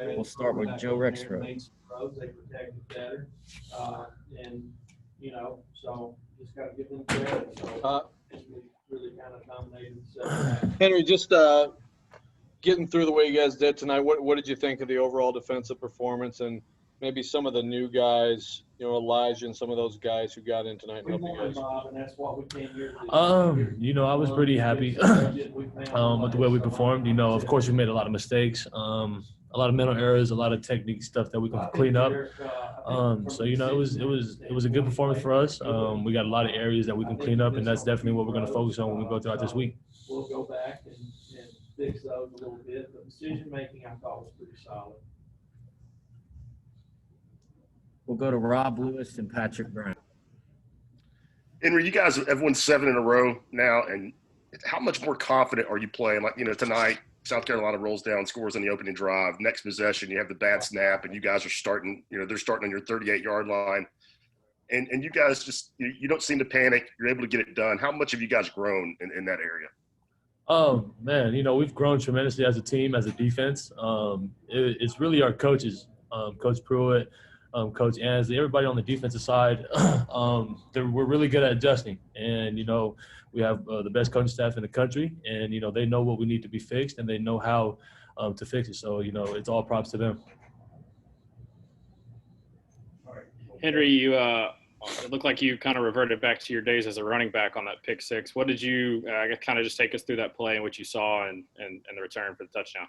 We'll start with Joe Rexroth. They protected better, and so just got to give them credit. So really kind of dominated the second half. Henry, just getting through the way you guys did tonight, what did you think of the overall defensive performance and maybe some of the new guys, Elijah and some of those guys who got in tonight and helped you guys? Bob, and that's what we came here to do. I was pretty happy with the way we performed. Of course, we made a lot of mistakes, a lot of mental errors, a lot of technique stuff that we can clean up. It was a good performance for us. We got a lot of areas that we can clean up, and that's definitely what we're going to focus on when we go throughout this week. We'll go back and fix those a little bit, but decision making I thought was pretty solid. We'll go to Rob Lewis and Patrick Brown. Henry, you guys have won 7 in a row now, and how much more confident are you playing? Like, tonight, South Carolina rolls down, scores on the opening drive. Next possession, you have the bad snap, and you guys are starting, they're starting on your 38-yard line. And you guys just you don't seem to panic. You're able to get it done. How much have you guys grown in that area? Oh, man, we've grown tremendously as a team, as a defense. It's really our coaches, Coach Pruitt, Coach Ansley, everybody on the defensive side. We're really good at adjusting. And, we have the best coaching staff in the country. And, they know what we need to be fixed, and they know how to fix it. So, it's all props to them. Henry, it looked like you kind of reverted back to your days as a running back on that pick six. What did you kind of just take us through that play and what you saw and the return for the touchdown?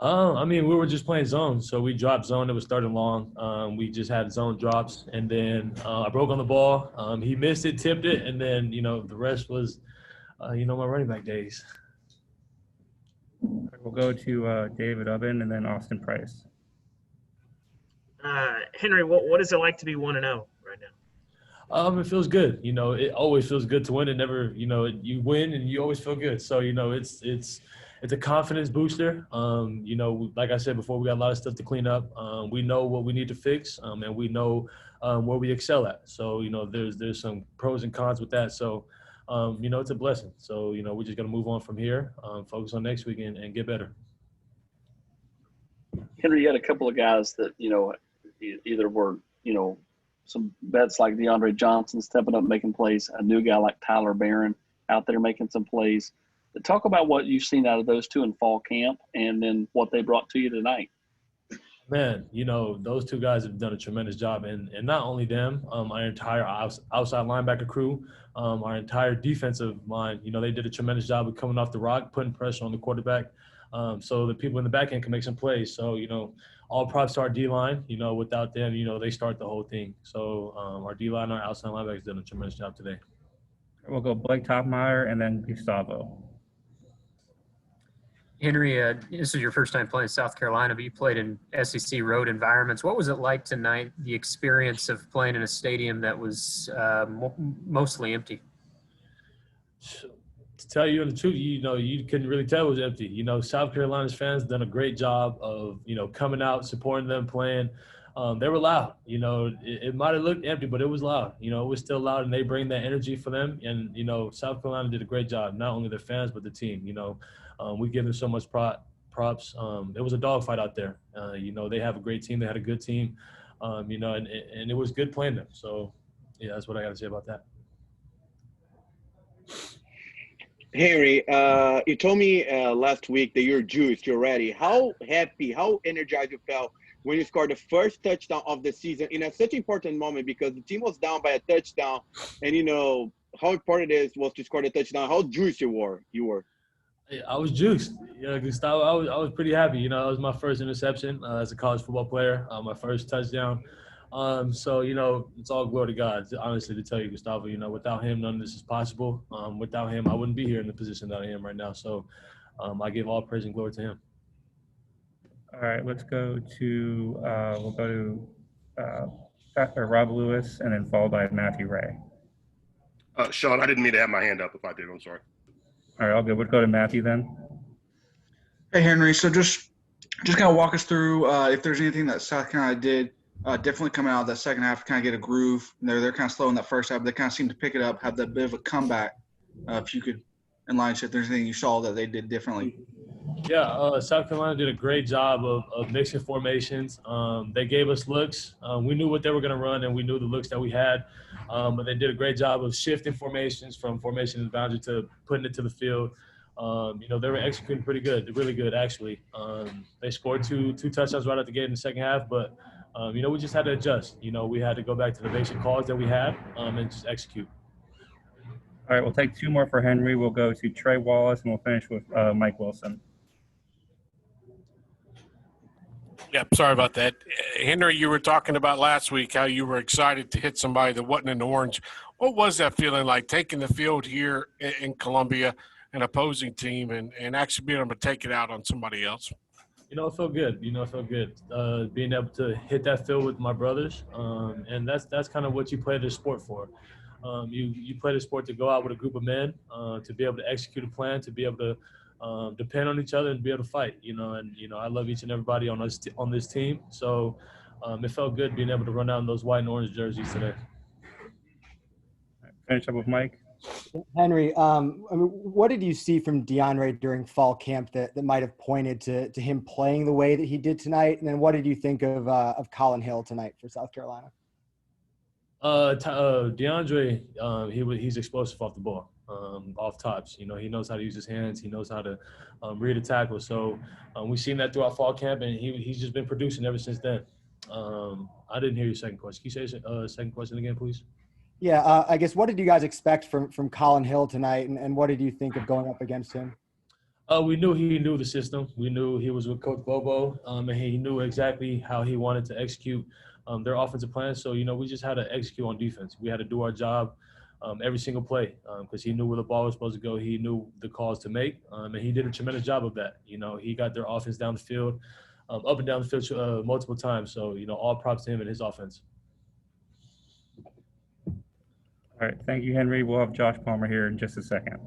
We were just playing zone. So we dropped zone. It was third and long. We just had zone drops. And then I broke on the ball. He missed it, tipped it. And then, the rest was, my running back days. We'll go to David Ubben and then Austin Price. Henry, what is it like to be 1-0 right now? It feels good. It always feels good to win. It never, you win and you always feel good. So, it's a confidence booster. Like I said before, we got a lot of stuff to clean up. We know what we need to fix, and we know where we excel at. So, there's some pros and cons with that. So, it's a blessing. So, we're just going to move on from here, focus on next week and get better. Henry, you had a couple of guys that, either were, some vets like DeAndre Johnson stepping up, making plays, a new guy like Tyler Barron out there making some plays. Talk about what you've seen out of those two in fall camp and then what they brought to you tonight. Man, those two guys have done a tremendous job. And not only them, our entire outside linebacker crew, our entire defensive line, they did a tremendous job of coming off the rock, putting pressure on the quarterback. So the people in the back end can make some plays. So, all props to our D-line. Without them, they start the whole thing. So our D-line, our outside linebackers done a tremendous job today. We'll go Blake Topmeyer and then Gustavo. Henry, this is your first time playing South Carolina, but you played in SEC road environments. What was it like tonight, the experience of playing in a stadium that was mostly empty? To tell you the truth, you couldn't really tell it was empty. South Carolina's fans done a great job of, coming out, supporting them, playing. They were loud. It might have looked empty, but it was loud. It was still loud, and they bring that energy for them. And, South Carolina did a great job, not only the fans, but the team. We give them so much props. It was a dogfight out there. They have a great team. They had a good team, and it was good playing them. So, yeah, that's what I got to say about that. Henry, you told me last week that you're juiced, you're ready. How happy, how energized you felt when you scored the first touchdown of the season in such an important moment because the team was down by a touchdown, and how important it was to score the touchdown. How juiced you were. I was juiced. Gustavo, I was pretty happy. That was my first interception as a college football player, my first touchdown. So, it's all glory to God, honestly, to tell you, Gustavo. Without him, none of this is possible. Without him, I wouldn't be here in the position that I am right now. So I give all praise and glory to him. All right, let's go to we'll go to Rob Lewis and then followed by Matthew Ray. Sean, I didn't mean to have my hand up. If I did, I'm sorry. All right, all good. We'll go to Matthew then. Hey, Henry. So just kind of walk us through if there's anything that South Carolina did definitely coming out of that second half to kind of get a groove. They're kind of slow in that first half, but they kind of seem to pick it up, have that bit of a comeback. If you could enlighten us if there's anything you saw that they did differently. Yeah, South Carolina did a great job of mixing formations. They gave us looks. We knew what they were going to run, and we knew the looks that we had. But they did a great job of shifting formations from formation and boundary to putting it to the field. They were executing pretty good, really good, actually. They scored two touchdowns right out the gate in the second half, but, we just had to adjust. We had to go back to the basic calls that we had and just execute. All right, we'll take two more for Henry. We'll go to Trey Wallace, and we'll finish with Mike Wilson. Yeah, sorry about that. Henry, you were talking about last week how you were excited to hit somebody that wasn't in orange. What was that feeling like, taking the field here in Columbia, an opposing team, and actually being able to take it out on somebody else? It felt good. It felt good being able to hit that field with my brothers, and that's kind of what you play this sport for. You play the sport to go out with a group of men, to be able to execute a plan, to be able to depend on each other and be able to fight. I love each and everybody on this team, so it felt good being able to run down those white and orange jerseys today. Finish up with Mike. Henry, what did you see from DeAndre during fall camp that might have pointed to him playing the way that he did tonight? And then what did you think of Colin Hill tonight for South Carolina? DeAndre, he's explosive off the ball, off tops. He knows how to use his hands. He knows how to read a tackle. So we've seen that throughout fall camp, and he's just been producing ever since then. I didn't hear your second question. Can you say second question again, please? Yeah, I guess what did you guys expect from Colin Hill tonight, and what did you think of going up against him? We knew he knew the system. We knew he was with Coach Bobo, and he knew exactly how he wanted to execute their offensive plan. So, we just had to execute on defense. We had to do our job every single play because he knew where the ball was supposed to go. He knew the calls to make, and he did a tremendous job of that. He got their offense down the field, up and down the field multiple times. So, all props to him and his offense. All right, thank you, Henry. We'll have Josh Palmer here in just a second.